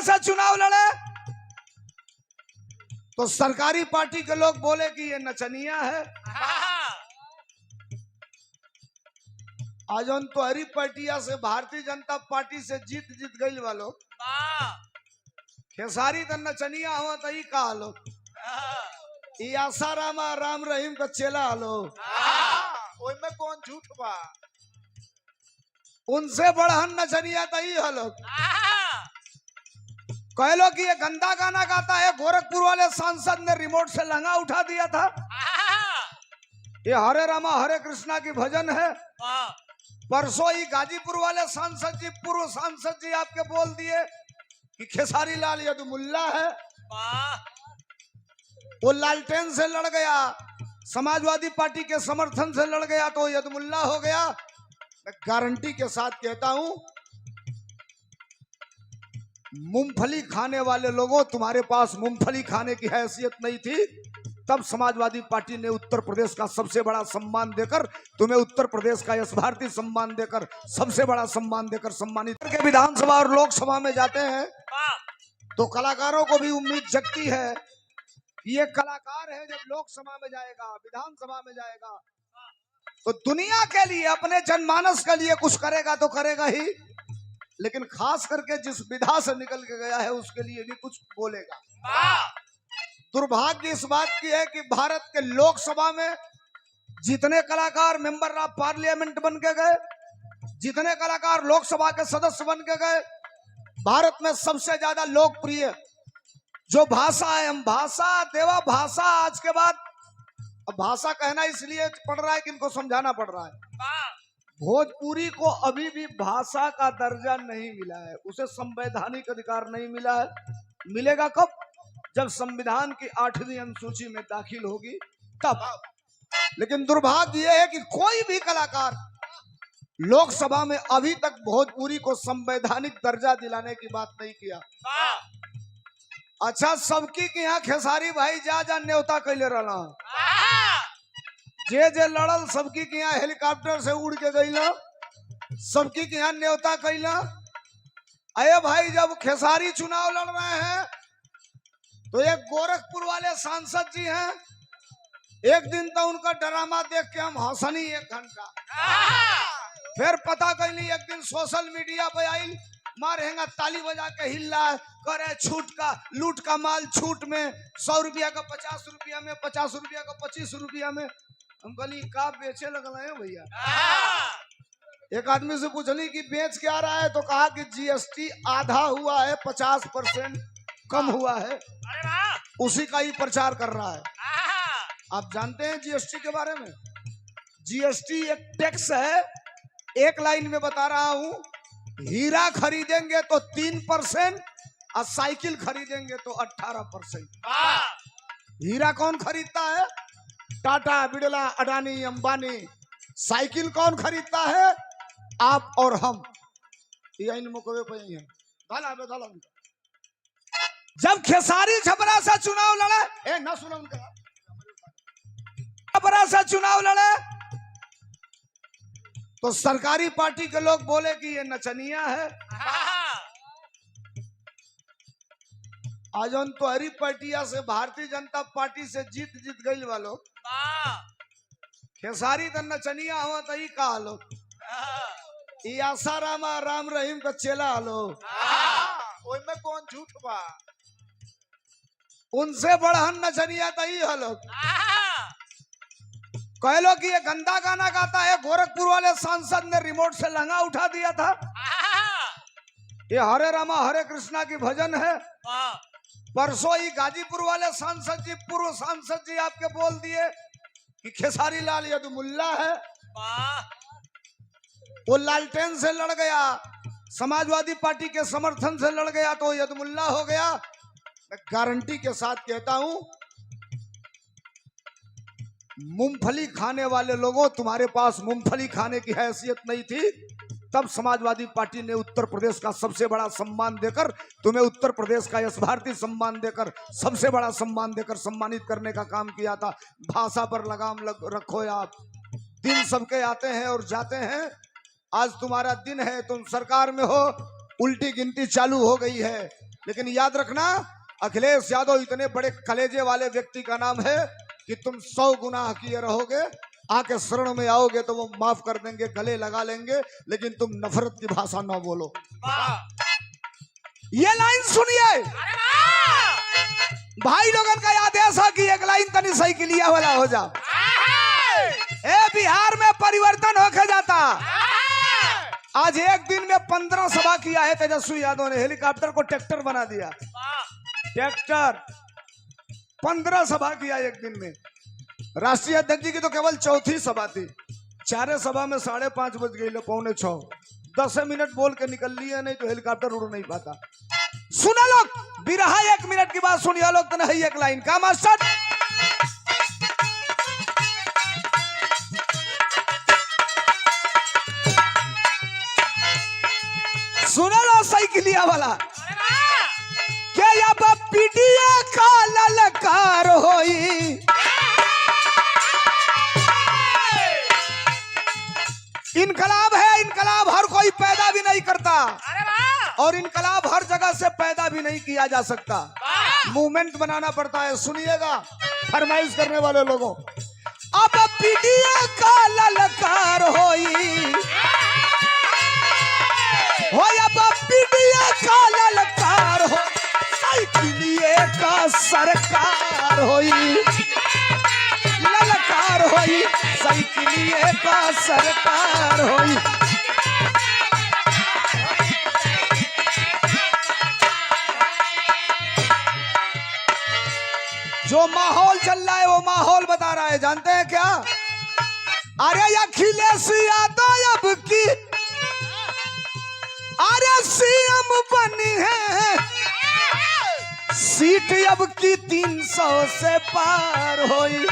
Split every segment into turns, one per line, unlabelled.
से चुनाव लड़े तो सरकारी पार्टी के लोग बोले कि ये नचनिया है। आज उन तो हरी पार्टिया से भारतीय जनता पार्टी से जीत गई वालों खेसारी तो नचनिया हुआ तो का हलो आसारामा राम रहीम का चेला हलो
में कौन झूठ बा
उनसे बढ़हन नचनिया तो हलो कह लो कि ये गंदा गाना गाता है। गोरखपुर वाले सांसद ने रिमोट से लहंगा उठा दिया था। ये हरे रामा हरे कृष्णा की भजन है। परसों ही गाजीपुर वाले सांसद जी पूर्व सांसद जी आपके बोल दिए कि खेसारी लाल यदुमुल्ला है। वो लालटेन से लड़ गया, समाजवादी पार्टी के समर्थन से लड़ गया तो यदुमुल्ला हो गया। मैं गारंटी के साथ कहता हूं मूंगफली खाने वाले लोगों, तुम्हारे पास मूंगफली खाने की हैसियत नहीं थी तब समाजवादी पार्टी ने उत्तर प्रदेश का सबसे बड़ा सम्मान देकर तुम्हें उत्तर प्रदेश का यश भारती सम्मान देकर सबसे बड़ा सम्मान देकर सम्मानित करके विधानसभा और लोकसभा में जाते हैं तो कलाकारों को भी उम्मीद जगती है कि ये कलाकार है जब लोकसभा में जाएगा, विधानसभा में जाएगा तो दुनिया के लिए, अपने जनमानस के लिए कुछ करेगा तो करेगा ही, लेकिन खास करके जिस विधा से निकल के गया है उसके लिए भी कुछ बोलेगा। दुर्भाग्य इस बात की है कि भारत के लोकसभा में जितने कलाकार मेंबर ऑफ पार्लियामेंट बन के गए, जितने कलाकार लोकसभा के सदस्य बन के गए, भारत में सबसे ज्यादा लोकप्रिय जो भाषा है, हम भाषा देवा भाषा, आज के बाद अब भाषा कहना इसलिए पड़ रहा है कि इनको समझाना पड़ रहा है। भोजपुरी को अभी भी भाषा का दर्जा नहीं मिला है, उसे संवैधानिक अधिकार नहीं मिला है। मिलेगा कब? जब संविधान की 8वीं अनुसूची में दाखिल होगी तब। लेकिन दुर्भाग्य यह है कि कोई भी कलाकार लोकसभा में अभी तक भोजपुरी को संवैधानिक दर्जा दिलाने की बात नहीं किया। अच्छा, सबकी के यहाँ खेसारी भाई जा न्योता कैले रहा, जे लड़ल सबकी के यहाँ हेलीकॉप्टर से उड़ के गई, सबकी के यहाँ न्योता कैला। अरे भाई, जब खेसारी चुनाव लड़ रहे हैं तो एक गोरखपुर वाले सांसद जी हैं, एक दिन तो उनका ड्रामा देख के हम हंसनी 1 घंटा, फिर पता कैली एक दिन सोशल मीडिया पे आई, मारेगा ताली बजा के हिल्ला करे छूट का, लूट का माल छूट में, 100 रुपया का 50 रुपया में, 50 रुपया का 25 रुपया में। हम कहली का बेचे लगल है भैया। एक आदमी से पूछली कि बेच क्या रहा है तो कहा कि जीएसटी आधा हुआ है, 50% कम हुआ है, उसी का ही प्रचार कर रहा है। आप जानते हैं जीएसटी के बारे में? जीएसटी एक टैक्स है। एक लाइन में बता रहा हूं, हीरा खरीदेंगे तो 3% और साइकिल खरीदेंगे तो 18%। हीरा कौन खरीदता है? टाटा, बिड़ला, अडानी, अंबानी। साइकिल कौन खरीदता है? आप और हम। ये इन मुकवे पे ही है। जब खेसारी छपरा से चुनाव लड़े, ना सुनो उनका, छपरा से चुनाव लड़े तो सरकारी पार्टी के लोग बोले कि ये नचनिया है। आज उन तो हरी पार्टिया से भारतीय जनता पार्टी से जीत गई वालों खेसारी तो नचनिया हुआ तो का हलो आसारामा राम रहीम का चेला हलो
में कौन झूठ बा
उनसे बढ़हन नचनिया तो हलो कह लो कि ये गंदा गाना गाता है। गोरखपुर वाले सांसद ने रिमोट से लहंगा उठा दिया था। ये हरे रामा हरे कृष्णा की भजन है। परसों ही गाजीपुर वाले सांसद जी पूर्व सांसद जी आपके बोल दिए कि खेसारी लाल यदुमुल्ला है। वो लालटेन से लड़ गया, समाजवादी पार्टी के समर्थन से लड़ गया तो यदुमुल्ला हो गया। मैं गारंटी के साथ कहता हूं मूंगफली खाने वाले लोगों, तुम्हारे पास मूंगफली खाने की हैसियत नहीं थी तब समाजवादी पार्टी ने उत्तर प्रदेश का सबसे बड़ा सम्मान देकर तुम्हें उत्तर प्रदेश का यश भारती सम्मान देकर सबसे बड़ा सम्मान देकर सम्मानित करने का काम किया था। भाषा पर लगाम रखो आप। दिन सबके आते हैं और जाते हैं। आज तुम्हारा दिन है, तुम सरकार में हो, उल्टी गिनती चालू हो गई है। लेकिन याद रखना, अखिलेश यादव इतने बड़े कलेजे वाले व्यक्ति का नाम है कि तुम 100 गुनाह किए रहोगे, आके शरण में आओगे तो वो माफ कर देंगे, गले लगा लेंगे, लेकिन तुम नफरत की भाषा ना बोलो। ये लाइन सुनिए भाई लोगन का आदेश है कि एक लाइन तनी सही क्लियर वाला हो जा। ए बिहार में परिवर्तन होके जाता। आज एक दिन में 15 सभा किया है तेजस्वी यादव ने, हेलीकॉप्टर को ट्रैक्टर बना दिया। ट्रैक्टर 15 सभा किया एक दिन में। राष्ट्रीय अध्यक्ष जी की तो केवल चौथी सभा थी। 4 सभा में 5:30 बज गई, 5:45, 10 मिनट बोल के निकल लिए, नहीं तो हेलीकॉप्टर उड़ नहीं पाता। सुना लोग, बिरहा 1 मिनट की बात सुनिए लोग, तो नहीं एक लाइन का मास्टर। सुना लो साइकिलिया वाला, क्या अब पीटीए का ललकार होई, इनकलाब है, इनकलाब हर कोई पैदा भी नहीं करता और इनकलाब हर जगह से पैदा भी नहीं किया जा सकता, मूवमेंट बनाना पड़ता है। सुनिएगा फरमाइश करने वाले लोगों, अब पीटीए का ललकार होई, हो अब पीटीए का ललकार हो, साइकिलिए का सरकार होई, ललकार होई, साइकिलिए का सरकार होई। जो माहौल चल रहा है वो माहौल बता रहा है, जानते हैं क्या? अरे अखिलेश यादव अब की अरे सीएम बनी है, सीट अब की 300 से पार होई।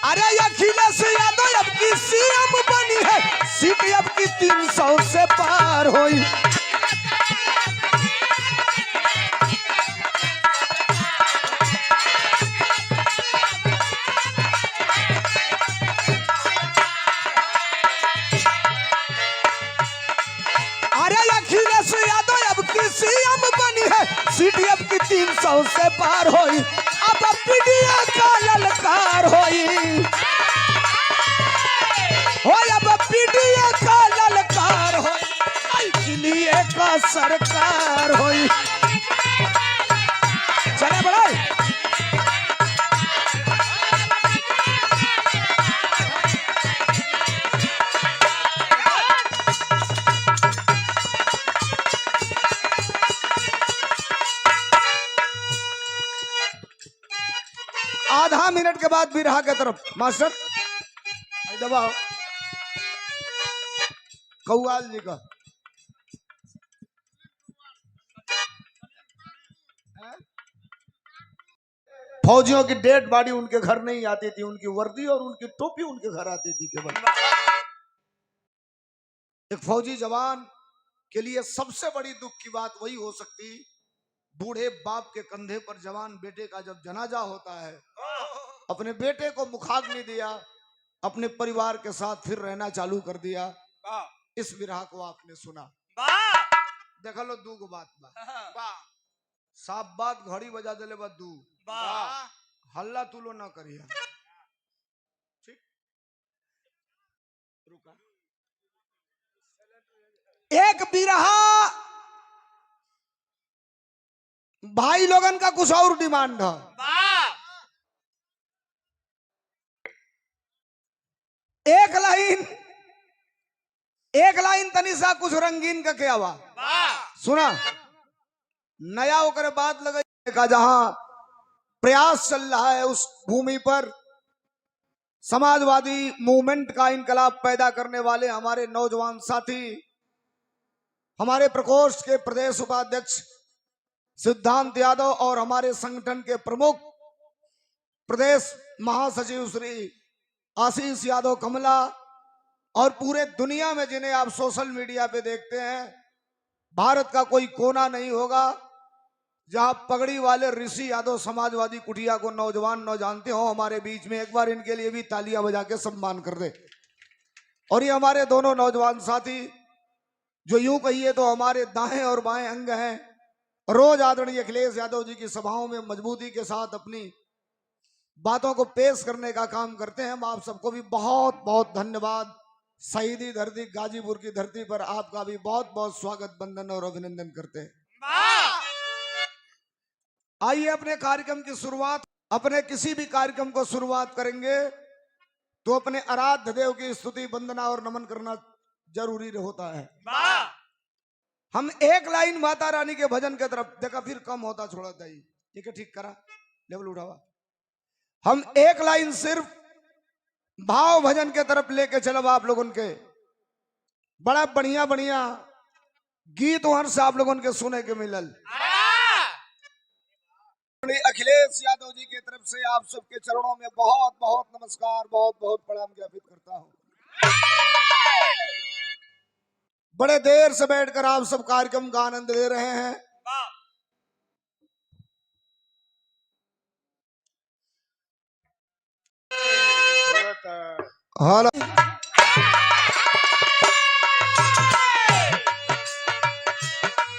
अरे अखिलेश यादव अब की सीएम बनी है, सीट अब की 300 से पार होई। सीएम बनी है, सीट अब की 300 से पार होई, अब पीटीए का ललकार होई, हो अब पीटीए का ललकार होई, साइकिलिए का सरकार होई। चले बड़े आधा मिनट के बाद बिरहा के तरफ मास्टर दबाओ। कौआल जी का फौजियों की डेड बॉडी उनके घर नहीं आती थी, उनकी वर्दी और उनकी टोपी उनके घर आती थी केवल। एक फौजी जवान के लिए सबसे बड़ी दुख की बात वही हो सकती, बूढ़े बाप के कंधे पर जवान बेटे का जब जनाजा होता है, अपने बेटे को मुखाग्नि दिया, अपने परिवार के साथ फिर रहना चालू कर दिया। इस विरह को आपने सुना, देख लो दू गो बात बा, साफ बात घड़ी बजा दिले बा दू, हल्ला तू लो ना करिया, ठीक? रुका एक बिरहा भाई लोगन का कुछ और डिमांड है। एक लाइन तनिषा कुछ रंगीन का क्या हुआ सुना, नया होकर बात लगा का जहां प्रयास चल रहा है उस भूमि पर समाजवादी मूवमेंट का इनकलाब पैदा करने वाले हमारे नौजवान साथी, हमारे प्रकोष्ठ के प्रदेश उपाध्यक्ष सिद्धांत यादव और हमारे संगठन के प्रमुख प्रदेश महासचिव श्री आशीष यादव कमला, और पूरे दुनिया में जिन्हें आप सोशल मीडिया पे देखते हैं, भारत का कोई कोना नहीं होगा जहां पगड़ी वाले ऋषि यादव समाजवादी कुटिया को नौजवान न जानते हो हमारे बीच में। एक बार इनके लिए भी तालियां बजा के सम्मान कर दे। और ये हमारे दोनों नौजवान साथी जो यूं कहिए तो हमारे दाएं और बाएं अंग हैं, रोज आदरणीय अखिलेश यादव जी की सभाओं में मजबूती के साथ अपनी बातों को पेश करने का काम करते हैं। हम आप सबको भी बहुत बहुत धन्यवाद। शहीदी धरती गाजीपुर की धरती पर आपका भी बहुत बहुत स्वागत, वंदन और अभिनंदन करते हैं। आइए अपने कार्यक्रम की शुरुआत, अपने किसी भी कार्यक्रम को शुरुआत करेंगे तो अपने आराध्य देव की स्तुति, वंदना और नमन करना जरूरी होता है। हम एक लाइन माता रानी के भजन के तरफ देखा, फिर कम होता छोड़ा जाइए, ठीक है, ठीक करा, लेवल उठावा। हम एक लाइन सिर्फ भाव भजन के तरफ लेके चलब आप लोगों के। बड़ा बढ़िया बढ़िया गीत वहां से आप लोगों के सुने के मिलल। अखिलेश यादव जी की तरफ से आप सबके चरणों में बहुत बहुत नमस्कार, बहुत बहुत प्रणाम ज्ञापित करता हूं। बड़े देर से बैठकर आप सब कार्यक्रम का आनंद ले रहे हैं। हेलो,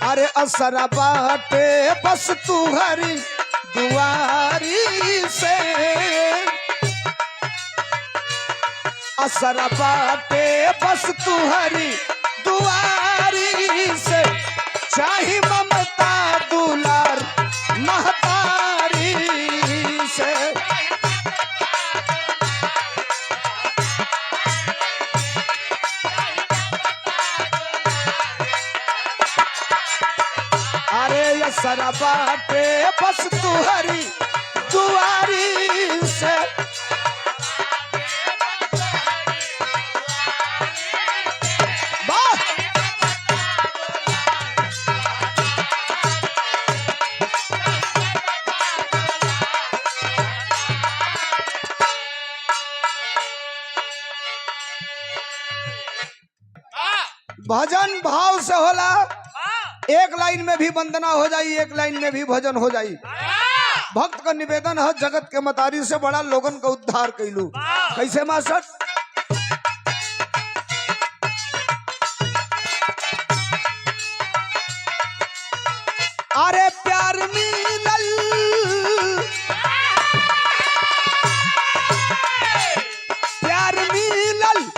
अरे असरा बाटे बस तू हरी दुआरी से, असरा बाटे बस तू हरी दुआरी से, चाही ममता दुलार महतारी से। अरे असरा बाटे बस तू हरी दुआरी से, भजन भाव से होला। एक लाइन में भी वंदना हो जाई, एक लाइन में भी भजन हो जाई। भक्त का निवेदन है, जगत के मतारी से बड़ा लोगन का उद्धार कैलू। कैसे मास्टर? अरे प्यार मिलल, प्यार मिलल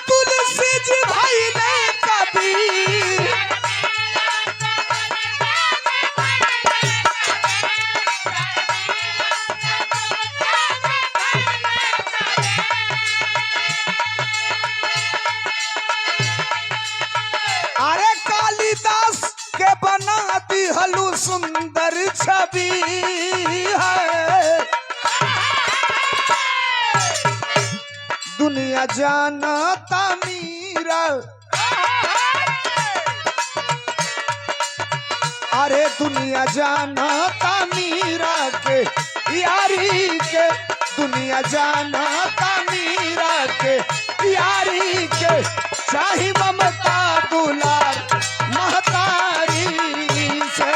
तुलसी जी भाई ने कभी, अरे कालिदास के बनाती हलू सुंदर छवि है, दुनिया जानता मीरा, अरे दुनिया जानता मीरा के यारी के, दुनिया जानता मीरा के यारी के, चाही ममता दुलार महतारी से।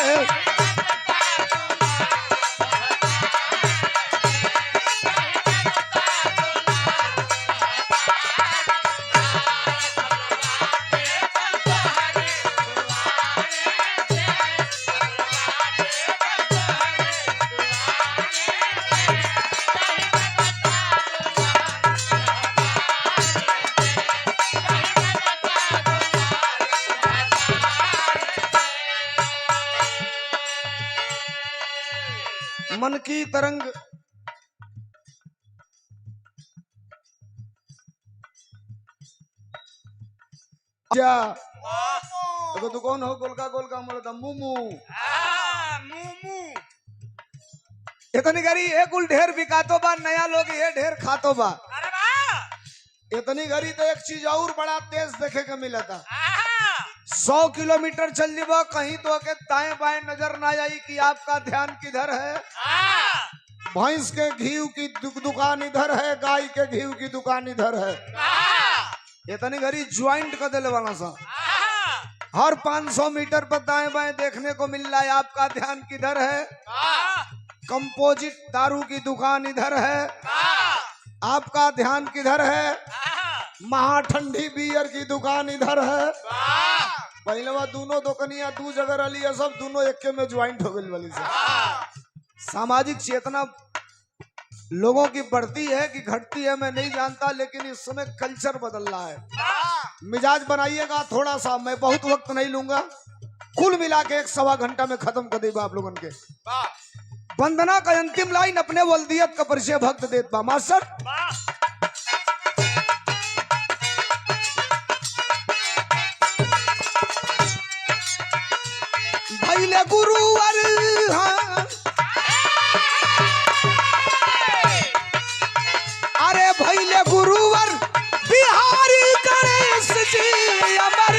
मन की तरंग देखो, तू कौन हो? गोलका गोलका बोलता मुमू, इतनी घड़ी एक उल ढेर बिकातो बा, नया लोग ये ढेर खातो बा। इतनी घड़ी तो एक चीज और बड़ा तेज देखे के मिला था। 100 किलोमीटर चल जीबो, कहीं तो के दाएं बाएं नजर ना आई कि आपका ध्यान किधर है। भैंस के घी की दुकान इधर है, गाय के घी की दुकान इधर है। इतनी घड़ी ज्वाइंट कर देने वाला सा, हर 500 मीटर पर दाएं बाएं देखने को मिल रहा है। आपका ध्यान किधर है? कंपोजिट दारू की दुकान इधर है। आपका ध्यान किधर है? महाठंडी बियर की दुकान इधर है। पहलवा दोनों दुकनिया दू जगह रही है, सब दोनों एक में ज्वाइंट हो गई वाली से। सामाजिक चेतना लोगों की बढ़ती है कि घटती है मैं नहीं जानता, लेकिन इस समय कल्चर बदल रहा है। मिजाज बनाइएगा थोड़ा सा, मैं बहुत वक्त नहीं लूंगा, कुल मिला के 1-1.25 घंटा में खत्म कर देगा आप लोगों के। वंदना का अंतिम लाइन अपने वल्दियत का परिचय भक्त देत बा मास्टर। भैले गुरुवर हाँ, अरे भैले गुरुवर बिहारी गणेश जी अमर।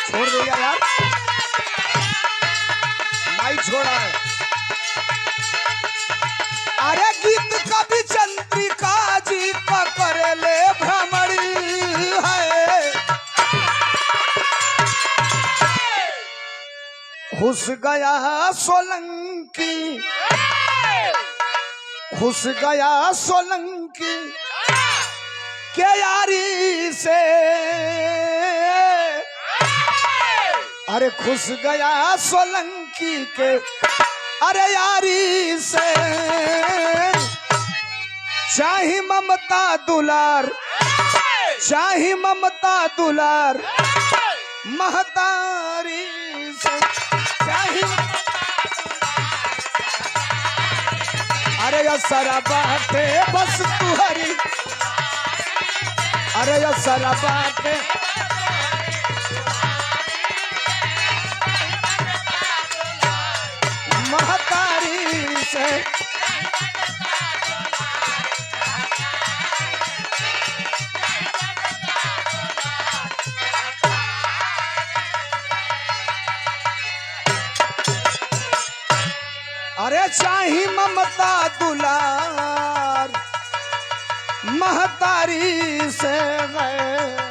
छोड़ दिया यार, माइक छोड़ा है। अरे गीत कवि चंद्रिका जी का करेले भ्रमण है। खुश गया सोलंकी, खुश गया सोलंकी के यारी से। अरे खुश गया सोलंकी के अरे यारी से। चाही ममता दुलार, चाही ममता दुलार महतारी से। चाही अरे या सारा बाटे बस तुहरी, अरे या सारा बाटे महतारी से। अरे चाही ममता दुलार महतारी से गए।